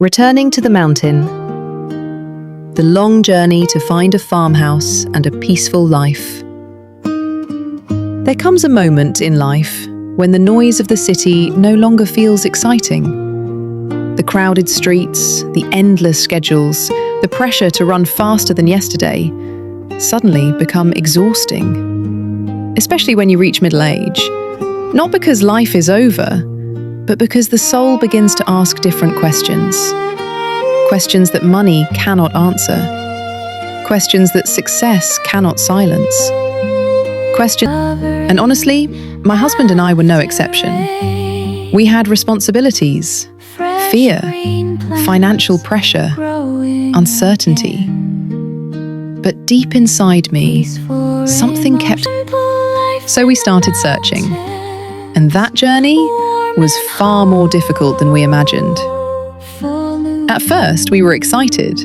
Returning to the mountain. The long journey to find a farmhouse and a peaceful life. There comes a moment in life when the noise of the city no longer feels exciting. The crowded streets, the endless schedules, the pressure to run faster than yesterday suddenly become exhausting. Especially when you reach middle age. Not because life is over, but because the soul begins to ask different questions. Questions that money cannot answer. Questions that success cannot silence. And honestly, my husband and I were no exception. We had responsibilities, fear, financial pressure, uncertainty. But deep inside me, something kept. So we started searching. And that journey was far more difficult than we imagined. At first, we were excited.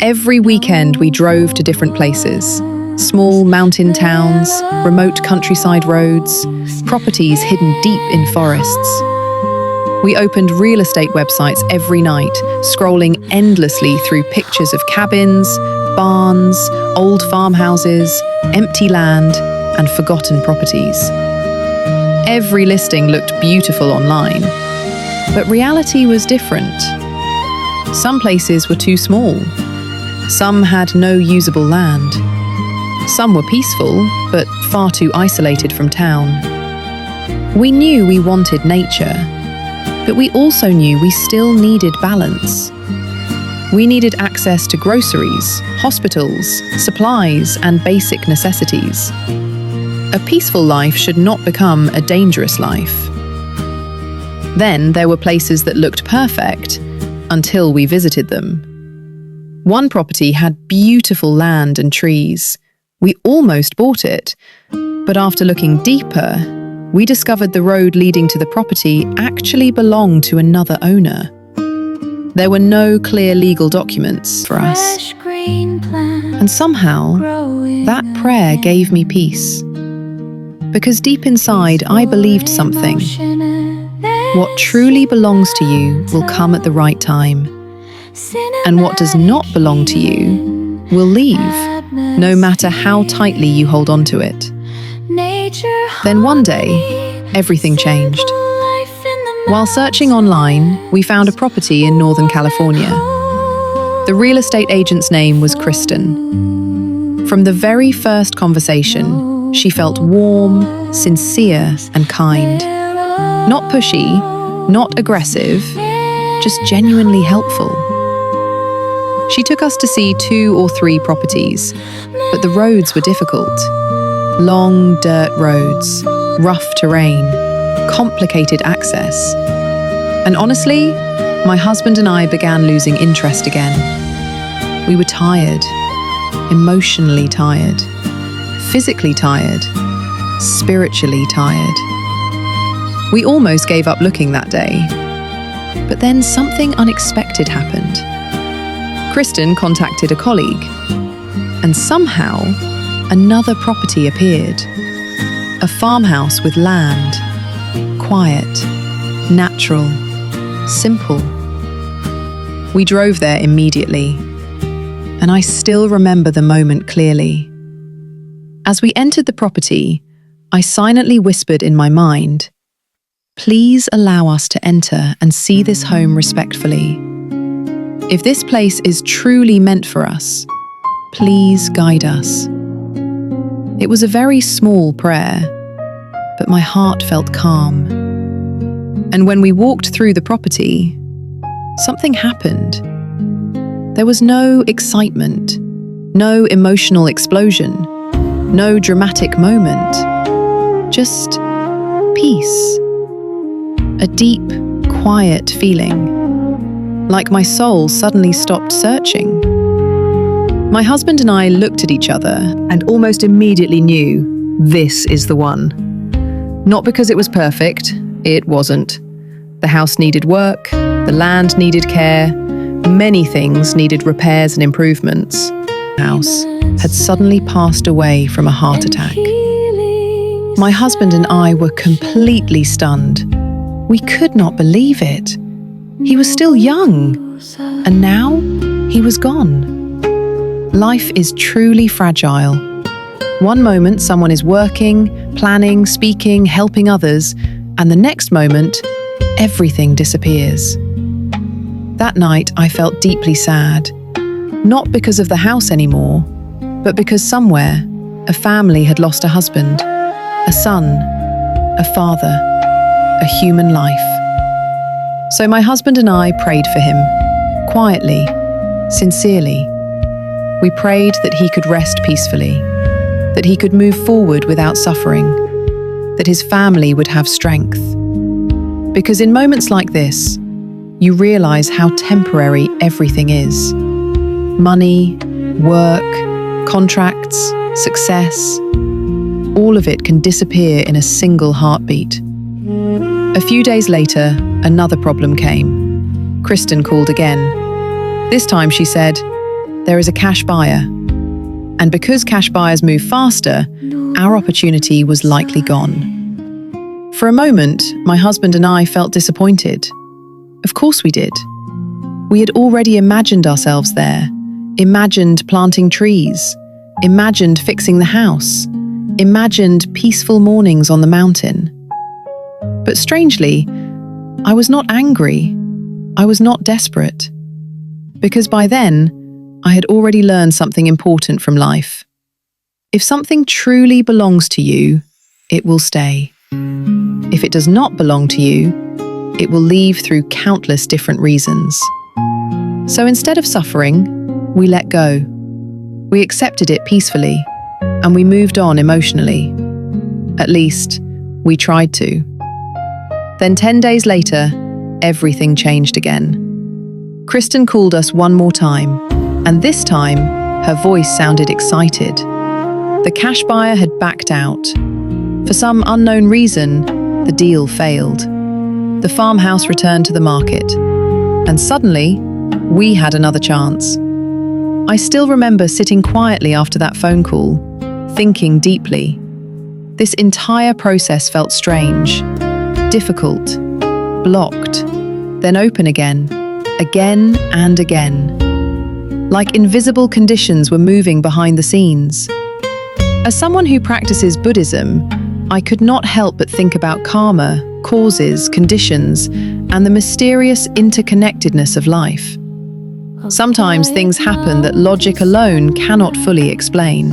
Every weekend we drove to different places. Small mountain towns, remote countryside roads, properties hidden deep in forests. We opened real estate websites every night, scrolling endlessly through pictures of cabins, barns, old farmhouses, empty land, and forgotten properties. Every listing looked beautiful online, but reality was different. Some places were too small. Some had no usable land. Some were peaceful, but far too isolated from town. We knew we wanted nature, but we also knew we still needed balance. We needed access to groceries, hospitals, supplies, and basic necessities. A peaceful life should not become a dangerous life. Then there were places that looked perfect until we visited them. One property had beautiful land and trees. We almost bought it, but after looking deeper, we discovered the road leading to the property actually belonged to another owner. There were no clear legal documents for us. And somehow, that prayer gave me peace. Because deep inside, I believed something. What truly belongs to you will come at the right time. And what does not belong to you will leave, no matter how tightly you hold on to it. Then one day, everything changed. While searching online, we found a property in Northern California. The real estate agent's name was Kristen. From the very first conversation, she felt warm, sincere, and kind. Not pushy, not aggressive, just genuinely helpful. She took us to see 2 or 3 properties, but the roads were difficult. Long dirt roads, rough terrain, complicated access. And honestly, my husband and I began losing interest again. We were tired, emotionally tired, physically tired, spiritually tired. We almost gave up looking that day. But then something unexpected happened. Kristen contacted a colleague, and somehow another property appeared. A farmhouse with land, quiet, natural, simple. We drove there immediately, and I still remember the moment clearly. As we entered the property, I silently whispered in my mind, "Please allow us to enter and see this home respectfully. If this place is truly meant for us, please guide us." It was a very small prayer, but my heart felt calm. And when we walked through the property, something happened. There was no excitement, no emotional explosion, no dramatic moment, just peace. A deep, quiet feeling, like my soul suddenly stopped searching. My husband and I looked at each other and almost immediately knew this is the one. Not because it was perfect, it wasn't. The house needed work, the land needed care, many things needed repairs and improvements. The house had suddenly passed away from a heart attack. My husband and I were completely stunned. We could not believe it. He was still young, and now he was gone. Life is truly fragile. One moment someone is working, planning, speaking, helping others, and the next moment, everything disappears. That night I felt deeply sad, not because of the house anymore, but because somewhere, a family had lost a husband, a son, a father, a human life. So my husband and I prayed for him, quietly, sincerely. We prayed that he could rest peacefully, that he could move forward without suffering, that his family would have strength. Because in moments like this, you realize how temporary everything is. Money, work, contracts, success, all of it can disappear in a single heartbeat. A few days later, another problem came. Kristen called again. This time she said, "There is a cash buyer." And because cash buyers move faster, our opportunity was likely gone. For a moment, my husband and I felt disappointed. Of course we did. We had already imagined ourselves there, imagined planting trees, imagined fixing the house, imagined peaceful mornings on the mountain. But strangely, I was not angry. I was not desperate. Because by then, I had already learned something important from life. If something truly belongs to you, it will stay. If it does not belong to you, it will leave through countless different reasons. So instead of suffering, we let go. We accepted it peacefully, and we moved on emotionally. At least, we tried to. Then 10 days later, everything changed again. Kristen called us one more time, and this time, her voice sounded excited. The cash buyer had backed out. For some unknown reason, the deal failed. The farmhouse returned to the market, and suddenly, we had another chance. I still remember sitting quietly after that phone call, thinking deeply. This entire process felt strange, difficult, blocked, then open again and again. Like invisible conditions were moving behind the scenes. As someone who practices Buddhism, I could not help but think about karma, causes, conditions, and the mysterious interconnectedness of life. Sometimes things happen that logic alone cannot fully explain.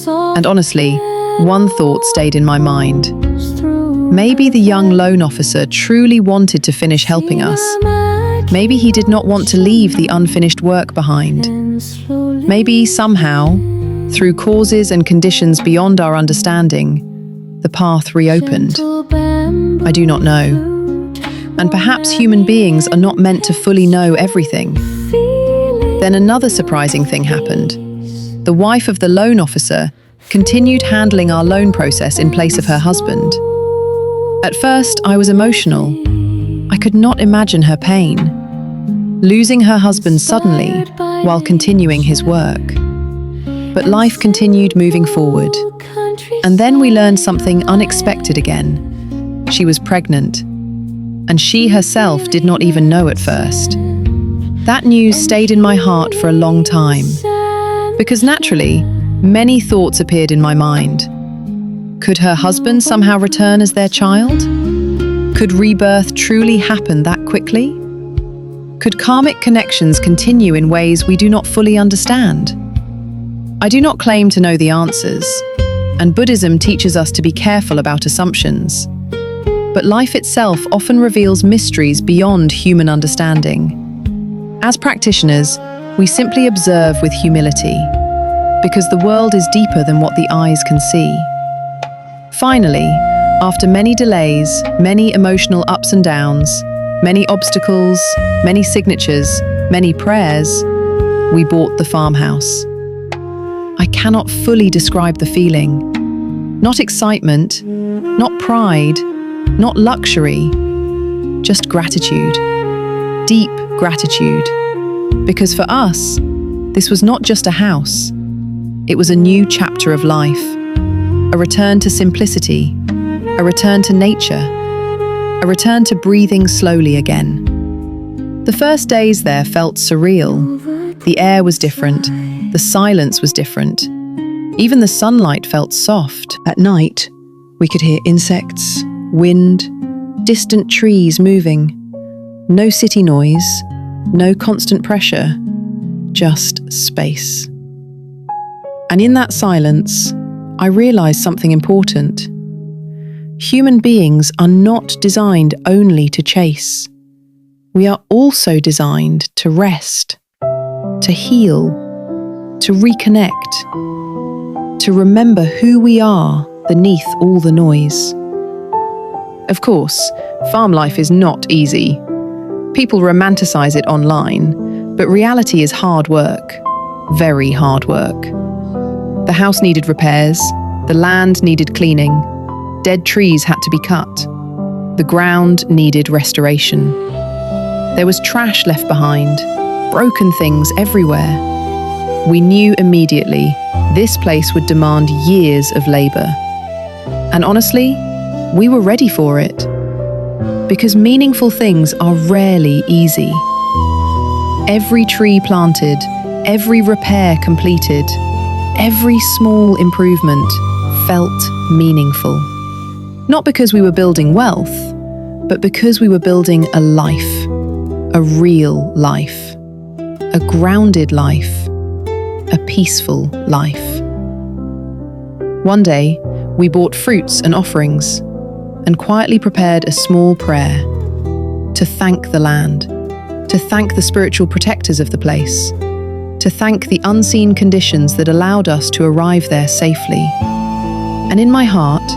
And honestly, one thought stayed in my mind. Maybe the young loan officer truly wanted to finish helping us. Maybe he did not want to leave the unfinished work behind. Maybe somehow, through causes and conditions beyond our understanding, the path reopened. I do not know. And perhaps human beings are not meant to fully know everything. Then another surprising thing happened. The wife of the loan officer continued handling our loan process in place of her husband. At first, I was emotional. I could not imagine her pain, losing her husband suddenly while continuing his work. But life continued moving forward. And then we learned something unexpected again. She was pregnant, and she herself did not even know at first. That news stayed in my heart for a long time, because naturally, many thoughts appeared in my mind. Could her husband somehow return as their child? Could rebirth truly happen that quickly? Could karmic connections continue in ways we do not fully understand? I do not claim to know the answers, and Buddhism teaches us to be careful about assumptions. But life itself often reveals mysteries beyond human understanding. As practitioners, we simply observe with humility, because the world is deeper than what the eyes can see. Finally, after many delays, many emotional ups and downs, many obstacles, many signatures, many prayers, we bought the farmhouse. I cannot fully describe the feeling. Not excitement, not pride, not luxury, just gratitude. Deep gratitude. Because for us, this was not just a house. It was a new chapter of life. A return to simplicity, a return to nature, a return to breathing slowly again. The first days there felt surreal. The air was different, the silence was different. Even the sunlight felt soft. At night, we could hear insects, wind, distant trees moving. No city noise, no constant pressure, just space. And in that silence, I realized something important. Human beings are not designed only to chase. We are also designed to rest, to heal, to reconnect, to remember who we are beneath all the noise. Of course, farm life is not easy. People romanticize it online, but reality is hard work, very hard work. The house needed repairs, the land needed cleaning, dead trees had to be cut, the ground needed restoration. There was trash left behind, broken things everywhere. We knew immediately this place would demand years of labor. And honestly, we were ready for it. Because meaningful things are rarely easy. Every tree planted, every repair completed, every small improvement felt meaningful. Not because we were building wealth, but because we were building a life, a real life, a grounded life, a peaceful life. One day, we bought fruits and offerings and quietly prepared a small prayer to thank the land, to thank the spiritual protectors of the place, to thank the unseen conditions that allowed us to arrive there safely. And in my heart,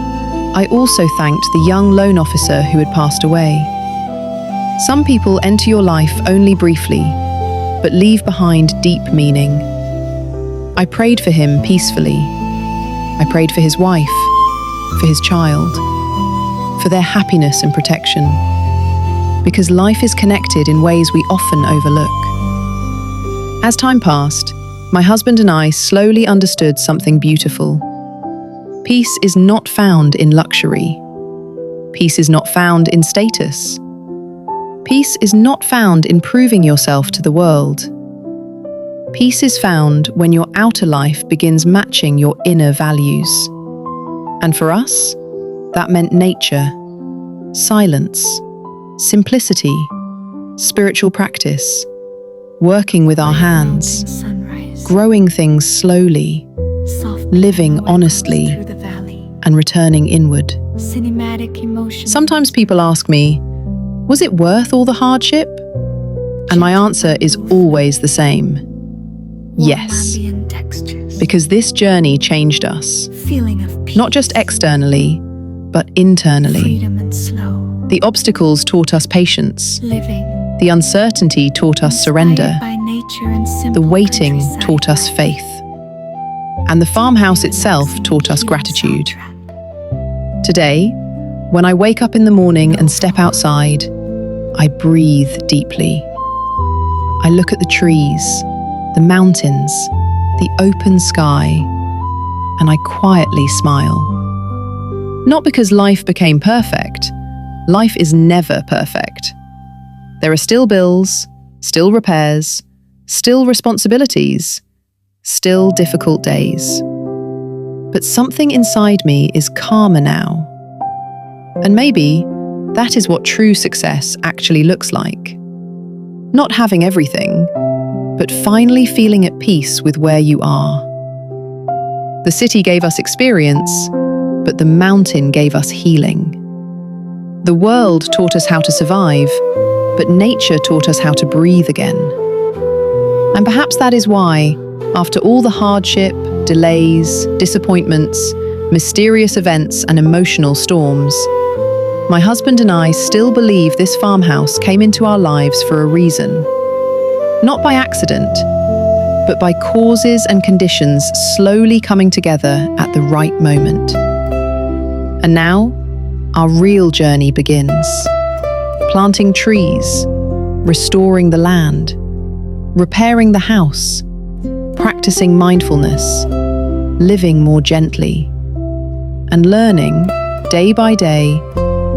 I also thanked the young loan officer who had passed away. Some people enter your life only briefly, but leave behind deep meaning. I prayed for him peacefully. I prayed for his wife, for his child, for their happiness and protection, because life is connected in ways we often overlook. As time passed, my husband and I slowly understood something beautiful. Peace is not found in luxury. Peace is not found in status. Peace is not found in proving yourself to the world. Peace is found when your outer life begins matching your inner values. And for us, that meant nature, silence, simplicity, spiritual practice, working with our hands, growing things slowly, living honestly, and returning inward. Sometimes people ask me, was it worth all the hardship? And my answer is always the same. Yes. Because this journey changed us. Not just externally, but internally. The obstacles taught us patience. The uncertainty taught us surrender. The waiting taught us faith. And the farmhouse itself taught us gratitude. Today, when I wake up in the morning and step outside, I breathe deeply. I look at the trees, the mountains, the open sky, and I quietly smile. Not because life became perfect. Life is never perfect. There are still bills, still repairs, still responsibilities, still difficult days. But something inside me is calmer now. And maybe that is what true success actually looks like. Not having everything, but finally feeling at peace with where you are. The city gave us experience, but the mountain gave us healing. The world taught us how to survive, but nature taught us how to breathe again. And perhaps that is why, after all the hardship, delays, disappointments, mysterious events, and emotional storms, my husband and I still believe this farmhouse came into our lives for a reason. Not by accident, but by causes and conditions slowly coming together at the right moment. And now, our real journey begins. Planting trees, restoring the land, repairing the house, practicing mindfulness, living more gently, and learning, day by day,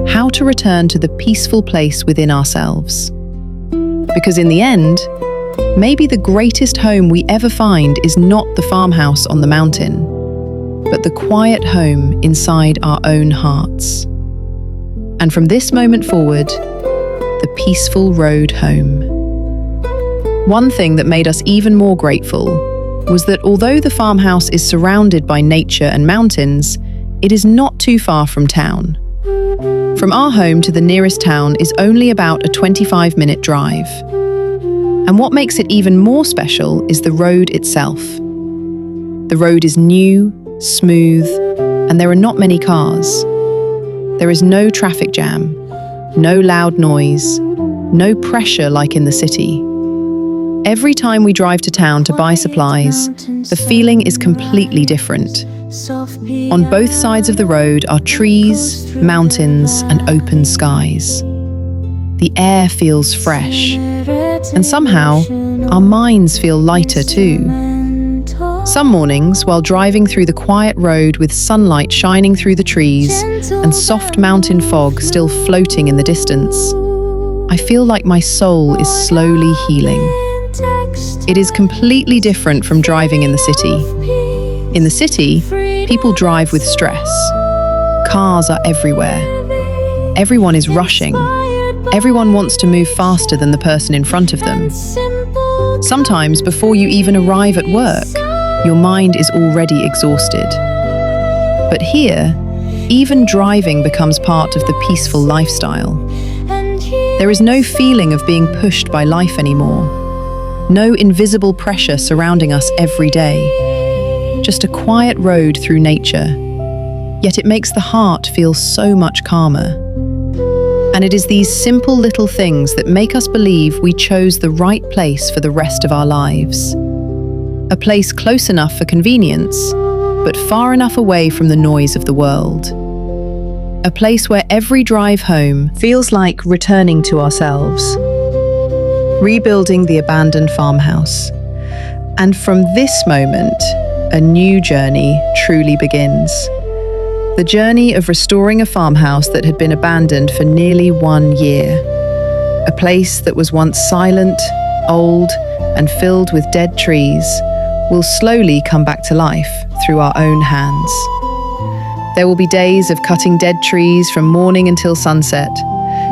how to return to the peaceful place within ourselves. Because in the end, maybe the greatest home we ever find is not the farmhouse on the mountain, but the quiet home inside our own hearts. And from this moment forward, the peaceful road home. One thing that made us even more grateful was that although the farmhouse is surrounded by nature and mountains, it is not too far from town. From our home to the nearest town is only about a 25-minute drive. And what makes it even more special is the road itself. The road is new, smooth, and there are not many cars. There is no traffic jam, no loud noise, no pressure like in the city. Every time we drive to town to buy supplies, the feeling is completely different. On both sides of the road are trees, mountains, and open skies. The air feels fresh, and somehow our minds feel lighter too. Some mornings, while driving through the quiet road with sunlight shining through the trees and soft mountain fog still floating in the distance, I feel like my soul is slowly healing. It is completely different from driving in the city. In the city, people drive with stress. Cars are everywhere. Everyone is rushing. Everyone wants to move faster than the person in front of them. Sometimes, before you even arrive at work, your mind is already exhausted. But here, even driving becomes part of the peaceful lifestyle. There is no feeling of being pushed by life anymore. No invisible pressure surrounding us every day. Just a quiet road through nature. Yet it makes the heart feel so much calmer. And it is these simple little things that make us believe we chose the right place for the rest of our lives. A place close enough for convenience, but far enough away from the noise of the world. A place where every drive home feels like returning to ourselves. Rebuilding the abandoned farmhouse. And from this moment, a new journey truly begins. The journey of restoring a farmhouse that had been abandoned for nearly 1 year. A place that was once silent, old, and filled with dead trees will slowly come back to life through our own hands. There will be days of cutting dead trees from morning until sunset,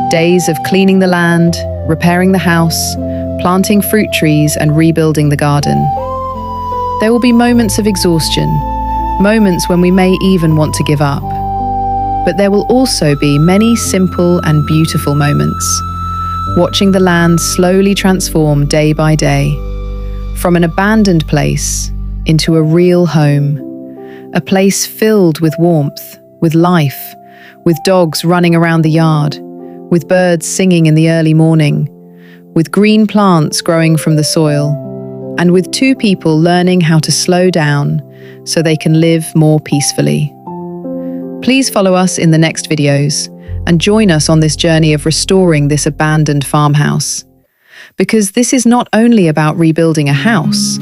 days of cleaning the land, repairing the house, planting fruit trees, and rebuilding the garden. There will be moments of exhaustion, moments when we may even want to give up. But there will also be many simple and beautiful moments, watching the land slowly transform day by day, from an abandoned place into a real home, a place filled with warmth, with life, with dogs running around the yard, with birds singing in the early morning, with green plants growing from the soil, and with two people learning how to slow down so they can live more peacefully. Please follow us in the next videos and join us on this journey of restoring this abandoned farmhouse. Because this is not only about rebuilding a house,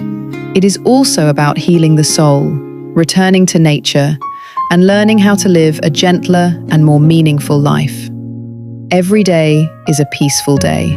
it is also about healing the soul, returning to nature, and learning how to live a gentler and more meaningful life. Every day is a peaceful day.